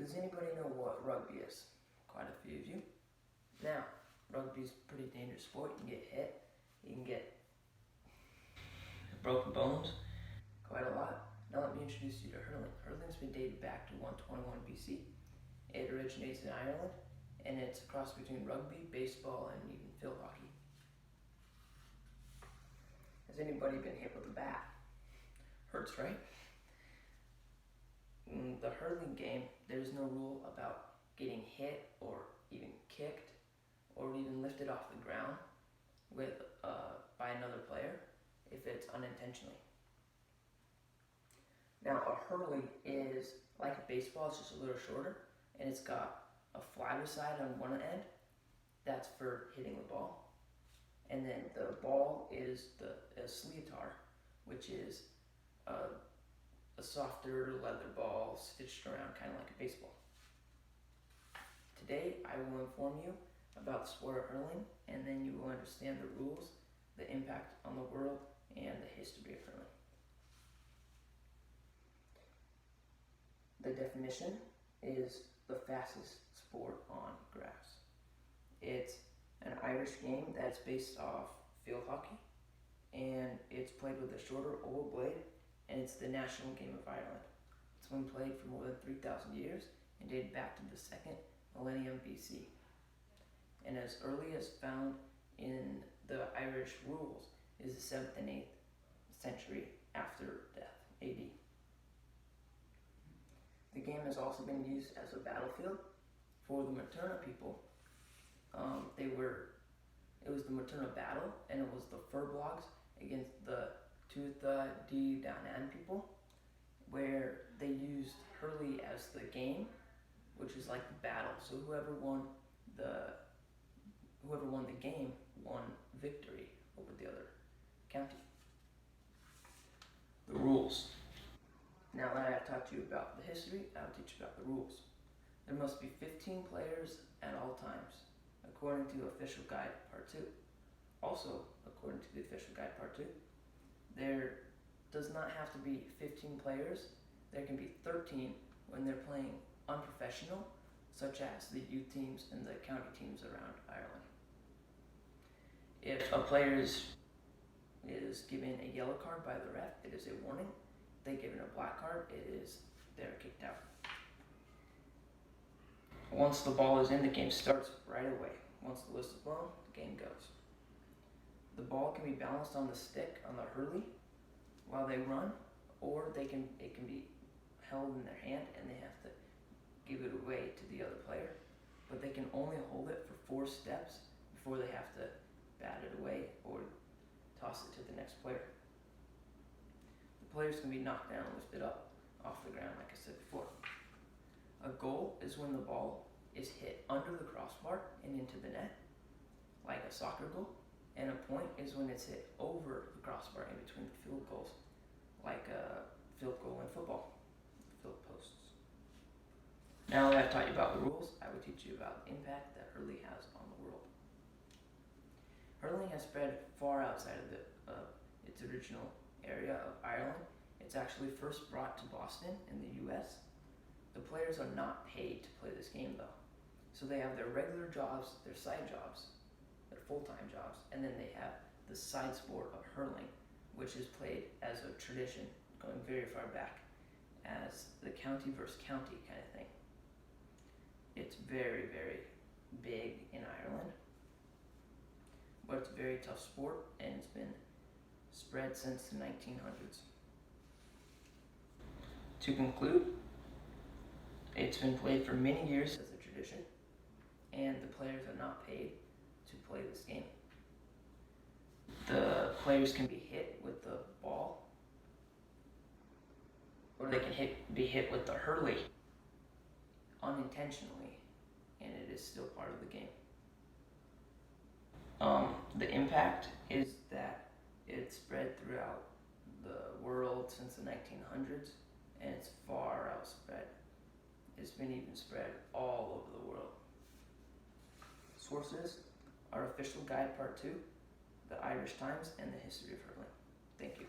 Does anybody know what rugby is? Quite a few of you. Now, rugby is a pretty dangerous sport. You can get hit, you can get broken bones, quite a lot. Now let me introduce you to hurling. Hurling's been dated back to 121 BC. It originates in Ireland, and it's a cross between rugby, baseball, and even field hockey. Has anybody been hit with a bat? Hurts, right? In the hurling game, there's no rule about getting hit or even kicked or even lifted off the ground by another player if it's unintentionally. Now, a hurley is like a baseball, it's just a little shorter, and it's got a flatter side on one end. That's for hitting the ball. And then the ball is a sleetar, which is a softer leather ball stitched around kind of like a baseball. Today, I will inform you about the sport of hurling, and then you will understand the rules, the impact on the world, and the history of hurling. The definition is the fastest sport on grass. It's an Irish game that's based off field hockey, and it's played with a shorter oval blade, and it's the national game of Ireland. It's been played for more than 3,000 years and dated back to the 2nd millennium BC. And as early as found in the Irish rules is the 7th and 8th century after death, AD. The game has also been used as a battlefield for the Materna people. It was the Materna battle, and it was the Furbolgs against the Tuatha De Danann people, where they used hurley as the game, which is like the battle. So whoever won the game won victory over the other county. The rules. Now that I have taught you about the history, I will teach you about the rules. There must be 15 players at all times, according to Official Guide Part 2. Also, according to the Official Guide Part 2, there does not have to be 15 players. There can be 13 when they're playing unprofessional, such as the youth teams and the county teams around Ireland. If a player is given a yellow card by the ref, it is a warning. If they're given a black card, they're kicked out. Once the ball is in, the game starts right away. Once the whistle is blown, the game goes. The ball can be balanced on the stick on the hurley while they run, or it can be held in their hand and they have to give it away to the other player. But they can only hold it for 4 steps before they have to bat it away or toss it to the next player. The players can be knocked down and lifted up off the ground, like I said before. A goal is when the ball is hit under the crossbar and into the net, like a soccer goal. And a point is when it's hit over the crossbar in between the field goals, like a field goal in football, field posts. Now that I've taught you about the rules, I will teach you about the impact that hurling has on the world. Hurling has spread far outside of its original area of Ireland. It's actually first brought to Boston in the US. The players are not paid to play this game though. So they have their regular jobs, their side jobs, their full-time jobs, and then they have the side sport of hurling, which is played as a tradition going very far back as the county versus county kind of thing. It's very, very big in Ireland, but it's a very tough sport, and it's been spread since the 1900s. To conclude, it's been played for many years as a tradition, and the players are not paid to play this game. The players can be hit with the ball, or they can be hit with the hurley unintentionally, and it is still part of the game. The impact is that it's spread throughout the world since the 1900s, and it's far outspread. It's been even spread all over the world. Sources are Official Guide Part 2, the Irish Times, and the History of Hurling. Thank you.